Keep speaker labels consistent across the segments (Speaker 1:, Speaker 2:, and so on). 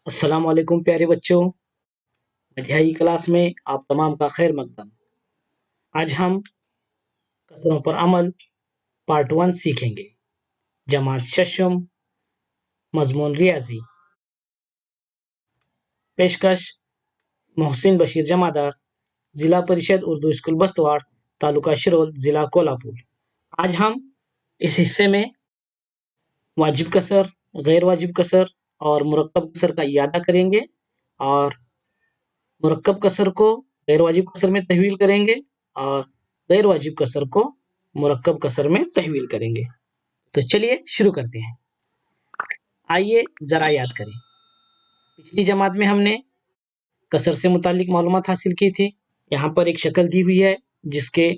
Speaker 1: अस्सलाम वालेकुम प्यारे बच्चों। अध्यायी क्लास में आप तमाम का खैर मकदम। आज हम कसरों पर अमल पार्ट 1 सीखेंगे। जमात शशम, मजमून रियाजी। पेशकश मोहसिन बशीर जमादार, जिला परिषद उर्दू स्कूल बस्तवाड़, तालुका शिरोल, जिला कोल्हापुर। आज हम इस हिस्से में वाजिब कसर, गैर वाजिब कसर और मुरक्कब कसर का इयादा करेंगे और मुरक्कब कसर को गैर वाजिब कसर में तहवील करेंगे और गैर वाजिब कसर को मुरक्कब कसर में तहवील करेंगे। तो चलिए शुरू करते हैं। आइए जरा याद करें, पिछली जमात में हमने कसर से मुतालिक मालूमात हासिल की थी। यहाँ पर एक शक्ल दी हुई है जिसके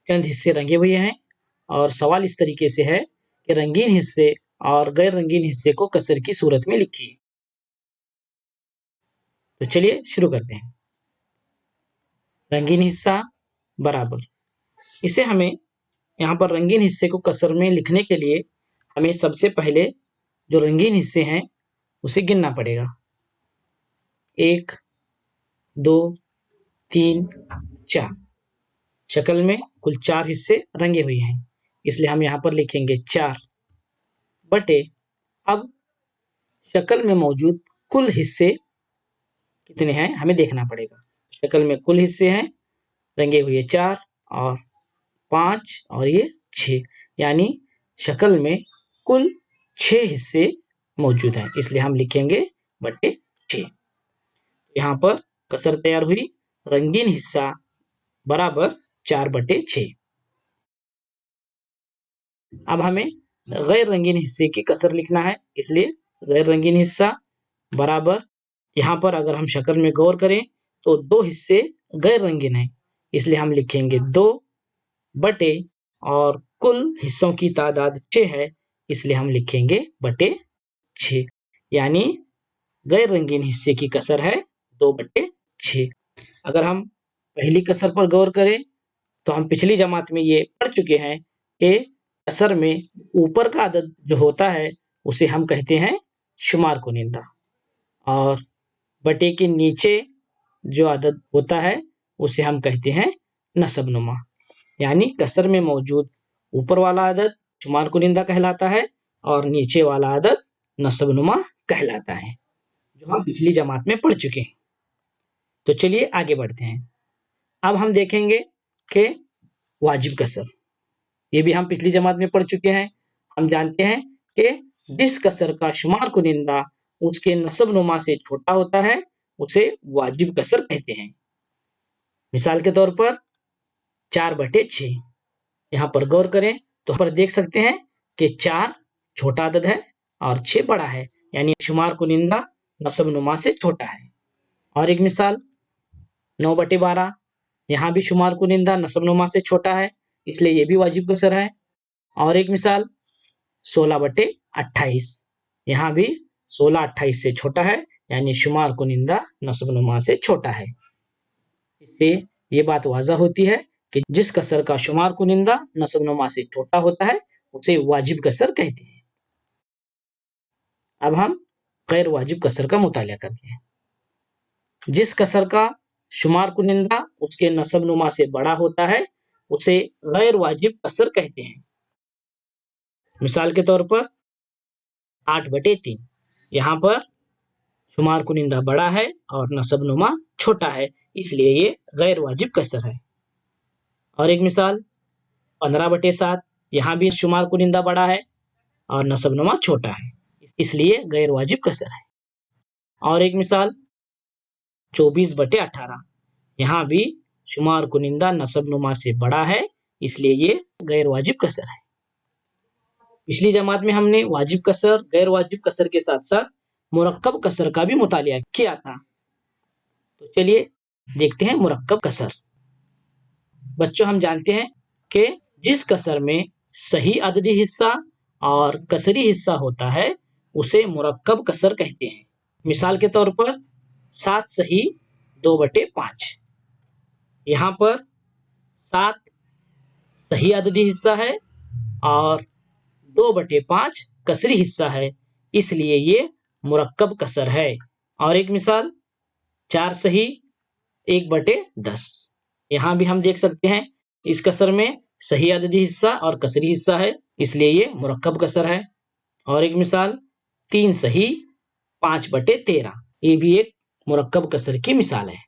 Speaker 1: चंद हिस्से रंगे हुए हैं और सवाल इस तरीके से है कि रंगीन हिस्से और गैर रंगीन हिस्से को कसर की सूरत में लिखिए। तो चलिए शुरू करते हैं। रंगीन हिस्सा बराबर, इसे हमें यहाँ पर रंगीन हिस्से को कसर में लिखने के लिए हमें सबसे पहले जो रंगीन हिस्से हैं उसे गिनना पड़ेगा। 1, 2, 3, 4। शक्ल में कुल 4 हिस्से रंगे हुए हैं, इसलिए हम यहाँ पर लिखेंगे 4 बटे। अब शक्ल में मौजूद कुल हिस्से कितने हैं हमें देखना पड़ेगा। शक्ल में कुल हिस्से हैं रंगे हुए 4 और 5 और ये 6, यानी शक्ल में कुल 6 हिस्से मौजूद हैं, इसलिए हम लिखेंगे बटे 6। यहाँ पर कसर तैयार हुई, रंगीन हिस्सा बराबर 4 बटे 6। अब हमें गैर रंगीन हिस्से की कसर लिखना है, इसलिए गैर रंगीन हिस्सा बराबर, यहाँ पर अगर हम शक्ल में गौर करें तो 2 हिस्से गैर रंगीन हैं, इसलिए हम लिखेंगे 2 बटे, और कुल हिस्सों की तादाद 6 है, इसलिए हम लिखेंगे बटे 6, यानी गैर रंगीन हिस्से की कसर है 2 बटे 6। अगर हम पहली कसर पर गौर करें तो हम पिछली जमात में ये पढ़ चुके हैं कि कसर में ऊपर का अदद जो होता है उसे हम कहते हैं शुमार कुनिंदा, और बटे के नीचे जो अदद होता है उसे हम कहते हैं नसब नुमा। यानी कसर में मौजूद ऊपर वाला अदद शुमार कुनिंदा कहलाता है और नीचे वाला अदद नसब नुमा कहलाता है, जो हम पिछली जमात में पढ़ चुके हैं। तो चलिए आगे बढ़ते हैं। अब हम देखेंगे कि वाजिब कसर, ये भी हम पिछली जमात में पढ़ चुके हैं। हम जानते हैं कि जिस कसर का शुमार कुनिंदा उसके नसब नुमा से छोटा होता है उसे वाजिब कसर कहते हैं। मिसाल के तौर पर 4 बटे 6, यहाँ पर गौर करें तो पर देख सकते हैं कि 4 छोटा अदद है और 6 बड़ा है, यानी शुमार कुनिंदा नसब नुमा से छोटा है। और एक मिसाल 9 बटे 12, यहाँ भी शुमार कुनिंदा नसब नुमा से छोटा है, इसलिए ये भी वाजिब कसर है। और एक मिसाल 16 बटे 28, यहाँ भी 16 28 से छोटा है, यानी शुमार कुनिंदा नसब नुमा से छोटा है। इससे ये बात वाज़ा होती है कि जिस कसर का शुमार कुनिंदा नसब नुमा से छोटा होता है उसे वाजिब कसर कहते हैं। अब हम गैर वाजिब कसर का मुताला करते हैं। जिस कसर का शुमार कुनिंदा उसके नसब नुमा से बड़ा होता है उसे गैर वाजिब कसर कहते हैं। मिसाल के तौर पर 8 बटे 3, यहाँ पर शुमार कुनिंदा बड़ा है और नसब नुमा छोटा है, इसलिए ये गैर वाजिब कसर है। और एक मिसाल 15 बटे 7, यहाँ भी शुमार कुनिंदा बड़ा है और नसब नुमा छोटा है, इसलिए गैर वाजिब कसर है। और एक मिसाल 24 बटे 18, यहाँ भी शुमार कुनिंदा नसब नुमा से बड़ा है, इसलिए ये गैर वाजिब कसर है। पिछली जमात में हमने वाजिब कसर, गैर वाजिब कसर के साथ साथ मुरक्कब कसर का भी मुतालिया किया था। तो चलिए देखते हैं मुरक्कब कसर। बच्चों, हम जानते हैं कि जिस कसर में सही अददी हिस्सा और कसरी हिस्सा होता है उसे मुरक्कब कसर कहते हैं। मिसाल के तौर पर 7 सही 2 बटे 5, यहाँ पर 7 सही अददी हिस्सा है और 2 बटे 5 कसरी हिस्सा है, इसलिए ये मुरक्कब कसर है। और एक मिसाल 4 सही 1/10। यहाँ भी हम देख सकते हैं इस कसर में सही अददी हिस्सा और कसरी हिस्सा है, इसलिए ये मुरक्कब कसर है। और एक मिसाल 3 सही 5/13, ये भी एक मुरक्कब कसर की मिसाल है।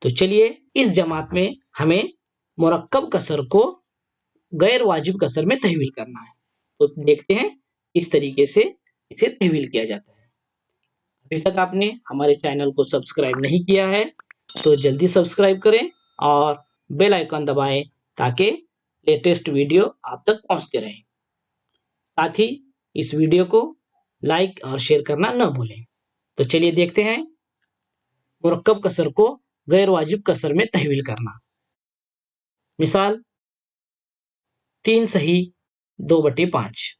Speaker 1: तो चलिए इस जमात में हमें मुरक्कब कसर को गैर वाजिब कसर में तहवील करना है। तो देखते हैं इस तरीके से इसे तहवील किया जाता है। अभी तक आपने हमारे चैनल को सब्सक्राइब नहीं किया है तो जल्दी सब्सक्राइब करें और बेल आइकन दबाएं ताकि लेटेस्ट वीडियो आप तक पहुंचते रहें। साथ ही इस वीडियो को लाइक और शेयर करना न भूलें। तो चलिए देखते हैं मुरक्कब कसर को गैर वाजिब कसर में तहवील करना। मिसाल 3 सही 2/5।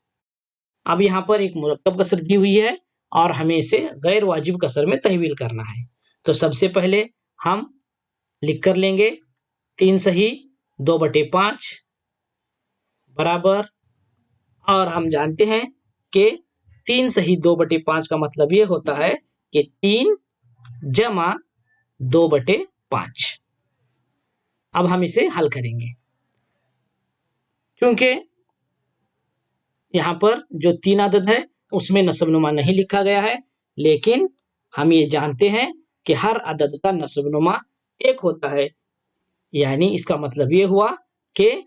Speaker 1: अब यहाँ पर एक मुरक्कब कसर दी हुई है और हमें इसे गैर वाजिब कसर में तहवील करना है। तो सबसे पहले हम लिख कर लेंगे 3 सही 2/5 बराबर, और हम जानते हैं कि 3 सही 2/5 का मतलब ये होता है कि 3 जमा 2/5। अब हम इसे हल करेंगे। क्योंकि यहाँ पर जो 3 अदद है उसमें नस्ब-नुमा नहीं लिखा गया है, लेकिन हम ये जानते हैं कि हर अदद का नस्ब-नुमा 1 होता है। यानी इसका मतलब ये हुआ कि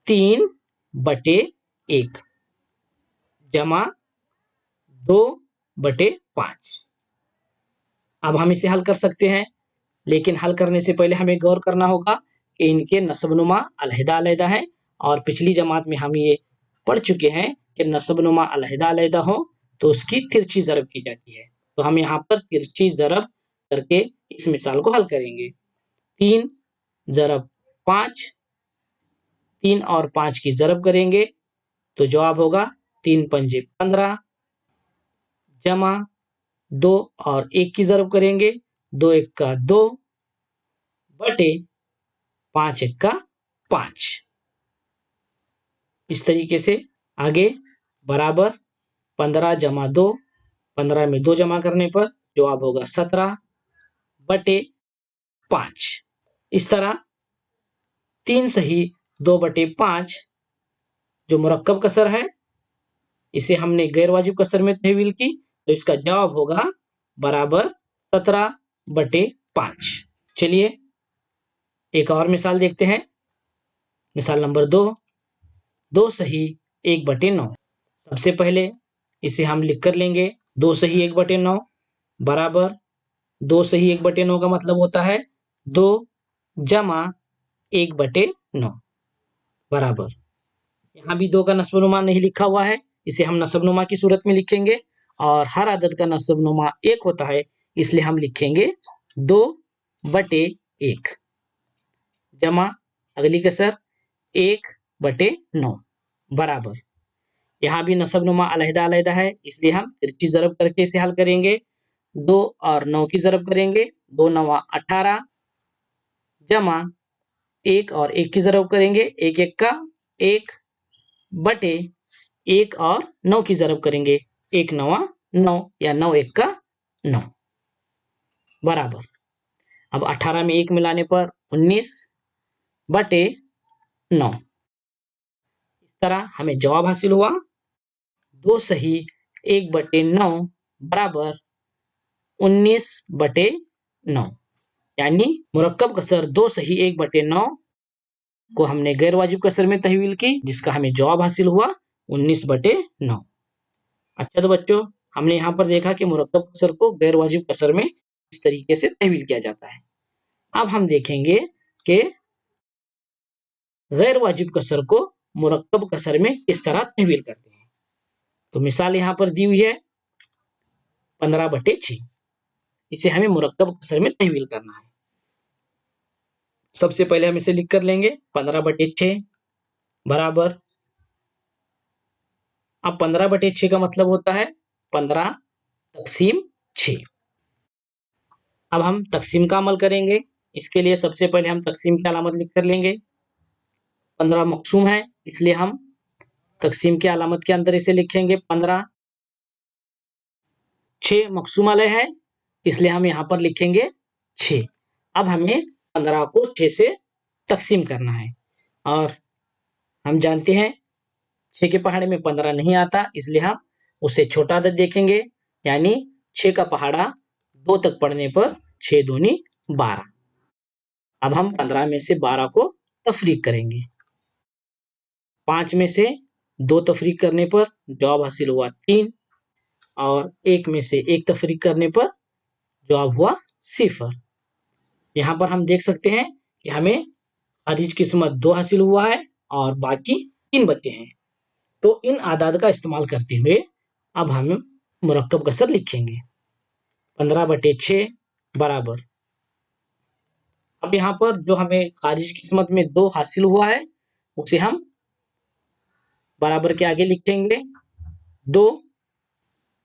Speaker 1: 3/1 जमा 2/5। अब हम इसे हल कर सकते हैं, लेकिन हल करने से पहले हमें गौर करना होगा कि इनके नस्ब-नुमा अलहदा-अलहदा हैं और पिछली जमात में हम ये पढ़ चुके हैं कि नस्ब-नुमा अलहदा-अलहदा हो तो उसकी तिरछी ज़रब की जाती है। तो हम यहाँ पर तिरछी ज़रब करके इस मिसाल को हल करेंगे। 3 ज़रब 5, 3 और 5 की ज़रब करेंगे तो जवाब होगा 3 पंजे 15 जमा 2 और 1 की ज़रब करेंगे 2 1 का 2 बटे 5 1 का 5। इस तरीके से आगे बराबर 15 जमा 2, 15 में 2 जमा करने पर जवाब होगा 17/5। इस तरह 3 सही 2/5 जो मुरक्कब कसर है इसे हमने गैर वाजिब कसर में तहवील की, तो इसका जवाब होगा बराबर 17/5। चलिए एक और मिसाल देखते हैं। मिसाल नंबर 2, 2 सही 1/9। सबसे पहले इसे हम लिख कर लेंगे 2 सही 1/9 बराबर 2 सही 1/9 का मतलब होता है 2 जमा 1/9 बराबर, यहाँ भी 2 का नस्ब-नुमा नहीं लिखा हुआ है, इसे हम नस्ब-नुमा की सूरत में लिखेंगे और हर अदद का नस्ब-नुमा 1 होता है, इसलिए हम लिखेंगे 2/1 जमा अगली कसर 1/9 बराबर, यहाँ भी नस्ब-नुमा अलहदा-अलहदा है, इसलिए हम तिरछी ज़रब करके इसे हल करेंगे। 2 और 9 की ज़रब करेंगे, 2 9 18 जमा 1 और 1 की ज़रब करेंगे, 1 1 का 1 बटे 1 और 9 की ज़रब करेंगे, 1 9 9 या 9 1 का 9 बराबर। अब 18 में 1 मिलाने पर 19/9। इस तरह हमें जवाब हासिल हुआ 2 सही 1/9 बराबर 19/9। यानी मुरक्कब कसर 2 सही 1/9 को हमने गैर वाजिब कसर में तहवील की, जिसका हमें जवाब हासिल हुआ 19/9। अच्छा तो बच्चों, हमने यहाँ पर देखा कि मुरक्कब कसर को गैर वाजिब कसर में इस तरीके से तहवील किया जाता है। अब हम देखेंगे कि गैर वाजिब कसर को मुरक्कब कसर में किस तरह तहवील करते हैं। तो मिसाल यहाँ पर दी हुई है 15/6, इसे हमें मुरक्कब कसर में तहवील करना है। सबसे पहले हम इसे लिख कर लेंगे 15/6 बराबर, अब 15/6 का मतलब होता है 15 तक़सीम 6। अब हम तक़सीम का अमल करेंगे। इसके लिए सबसे पहले हम तक़सीम की अलामत लिख कर लेंगे। 15 मक़सूम है, इसलिए हम तक़सीम की अलामत के अंदर इसे लिखेंगे 15। 6 मक़सूम अलैह है, इसलिए हम यहाँ पर लिखेंगे 6। अब हमें 15 को 6 से तकसीम करना है और हम जानते हैं 6 के पहाड़े में 15 नहीं आता, इसलिए हम उससे छोटा अदद देखेंगे, यानी 6 का पहाड़ा 2 तक पढ़ने पर 6 दूनी 12। अब हम 15 में से 12 को तफरीक करेंगे। 5 में से 2 तफरीक करने पर जवाब हासिल हुआ 3 और 1 में से 1 तफरीक करने पर जवाब हुआ 0। यहाँ पर हम देख सकते हैं कि हमें खारिज किस्मत 2 हासिल हुआ है और बाकी 3 बचे हैं। तो इन आदाद का इस्तेमाल करते हुए अब हम मुरक्कब कसर लिखेंगे। 15/6 बराबर, अब यहाँ पर जो हमें खारिज किस्मत में 2 हासिल हुआ है उसे हम बराबर के आगे लिखेंगे 2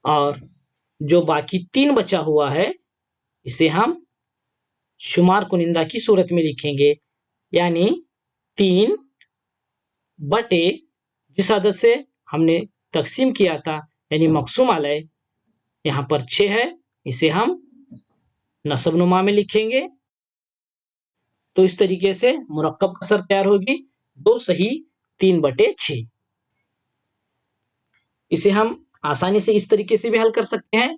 Speaker 1: और जो बाकी 3 बचा हुआ है इसे हम शुमार कुनिंदा की सूरत में लिखेंगे, यानी 3 बटे जिस अदद से हमने तकसीम किया था यानी मकसूम अलैह यहाँ पर 6 है, इसे हम नसब नुमा में लिखेंगे। तो इस तरीके से मुरक्कब कसर तैयार होगी 2 सही 3/6। इसे हम आसानी से इस तरीके से भी हल कर सकते हैं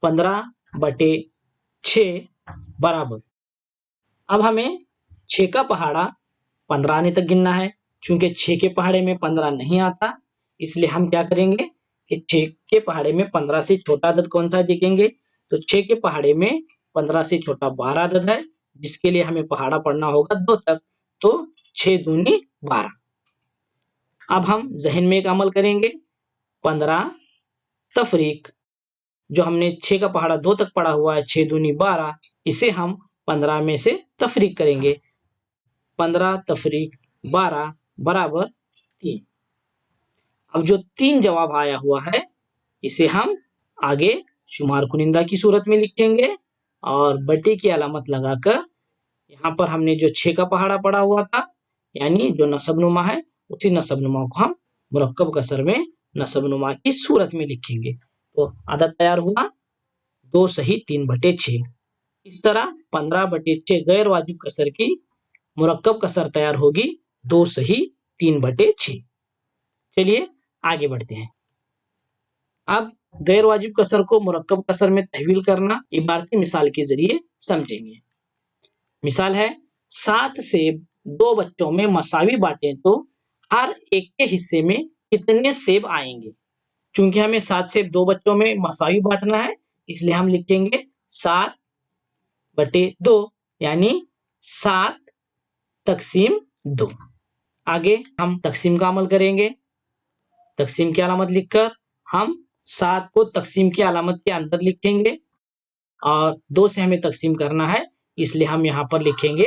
Speaker 1: 15/6 बराबर। अब हमें 6 का पहाड़ा 15 आने तक गिनना है। चूंकि 6 के पहाड़े में 15 नहीं आता, इसलिए हम क्या करेंगे कि 6 के पहाड़े में 15 से छोटा अदद कौन सा देखेंगे। तो 6 के पहाड़े में 15 से छोटा 12 अदद है, जिसके लिए हमें पहाड़ा पढ़ना होगा 2 तक। तो 6 दूनी 12। अब हम जहन में एक अमल करेंगे, 15 तफरीक जो हमने 6 का पहाड़ा 2 तक पढ़ा हुआ है 6 दूनी 12, इसे हम 15 में से तफरीक करेंगे। 15 तफरीक 12 बराबर 3। अब जो 3 जवाब आया हुआ है इसे हम आगे शुमार कुनिंदा की सूरत में लिखेंगे और बटे की अलामत लगाकर यहाँ पर हमने जो 6 का पहाड़ा पढ़ा हुआ था यानी जो नसब नुमा है उसी नसब नुमा को हम मुरक्कब कसर में नसब नुमा की सूरत में लिखेंगे। तो अदद तैयार हुआ 2 सही 3/6। इस तरह 15/6 गैर वाजिब कसर की मुरक्कब कसर तैयार होगी 2 सही 3/6। चलिए आगे बढ़ते हैं। अब गैर वाजिब कसर को मुरक्कब कसर में तहवील करना इबारती मिसाल के जरिए समझेंगे। मिसाल है 7 सेब 2 बच्चों में मसावी बांटे तो हर एक के हिस्से में कितने सेब आएंगे। चूंकि हमें 7 सेब 2 बच्चों में मसावी बांटना है, इसलिए हम लिखेंगे 7/2 यानी 7 तकसीम 2। आगे हम तकसीम का अमल करेंगे। तकसीम की अलामत लिखकर हम 7 को तकसीम की अलामत के अंदर लिखेंगे और 2 से हमें तकसीम करना है, इसलिए हम यहाँ पर लिखेंगे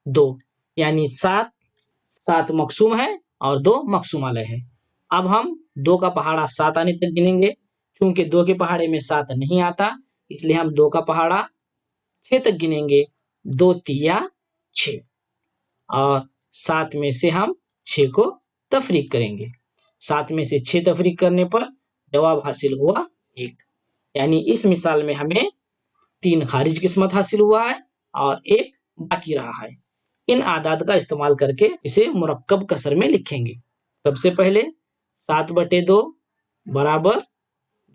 Speaker 1: 2 यानी 7 मकसूम है और 2 मकसूम अलैह है। अब हम 2 का पहाड़ा 7 आने तक गिनेंगे। चूंकि 2 के पहाड़े में 7 नहीं आता, इसलिए हम 2 का पहाड़ा 6 तक गिनेंगे। 2 तिया 6 और 7 में से हम 6 को तफरीक करेंगे। 7 में से 6 तफरीक करने पर जवाब हासिल हुआ 1। यानी इस मिसाल में हमें 3 खारिज किस्मत हासिल हुआ है और 1 बाकी रहा है। इन आदाद का इस्तेमाल करके इसे मुरक्कब कसर में लिखेंगे। सबसे पहले 7/2 बराबर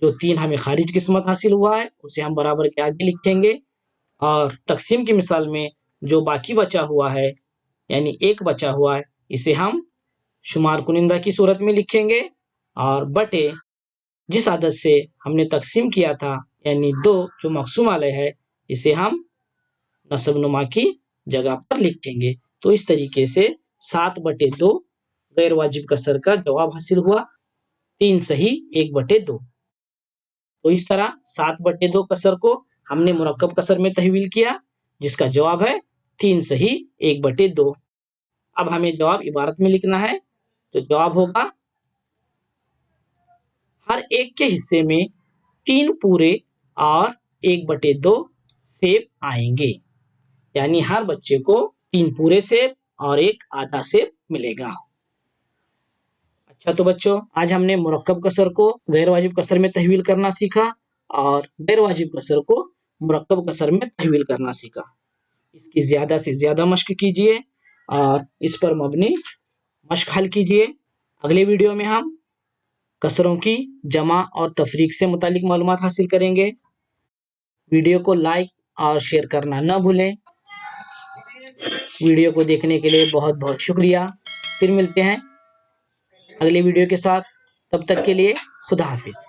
Speaker 1: जो 3 हमें खारिज किस्मत हासिल हुआ है उसे हम बराबर के आगे लिखेंगे और तकसीम की मिसाल में जो बाकी बचा हुआ है यानी 1 बचा हुआ है इसे हम शुमार कुनिंदा की सूरत में लिखेंगे और बटे जिस आदत से हमने तकसीम किया था यानी 2 जो मकसूम अलैह है इसे हम नसब नुमा की जगह पर लिखेंगे। तो इस तरीके से 7/2 गैर वाजिब कसर का जवाब हासिल हुआ 3 सही 1/2। तो इस तरह 7/2 कसर को हमने मुरक्कब कसर में तहवील किया जिसका जवाब है 3 सही 1/2। अब हमें जवाब इबारत में लिखना है, तो जवाब होगा हर एक के हिस्से में 3 पूरे और 1/2 सेब आएंगे। यानी हर बच्चे को 3 पूरे सेब और 1 आधा सेब मिलेगा। अच्छा तो बच्चों, आज हमने मुरक्कब कसर को गैर वाजिब कसर में तहवील करना सीखा और गैर वाजिब कसर को मुरक्कब कसर में तहवील करना सीखा। इसकी ज़्यादा से ज़्यादा मश्क कीजिए और इस पर मबनी मश्क हल कीजिए। अगले वीडियो में हम कसरों की जमा और तफरीक से मुतालिक मालूमात हासिल करेंगे। वीडियो को लाइक और शेयर करना न भूलें। वीडियो को देखने के लिए बहुत बहुत शुक्रिया। फिर मिलते हैं अगले वीडियो के साथ। तब तक के लिए खुदा हाफिज़।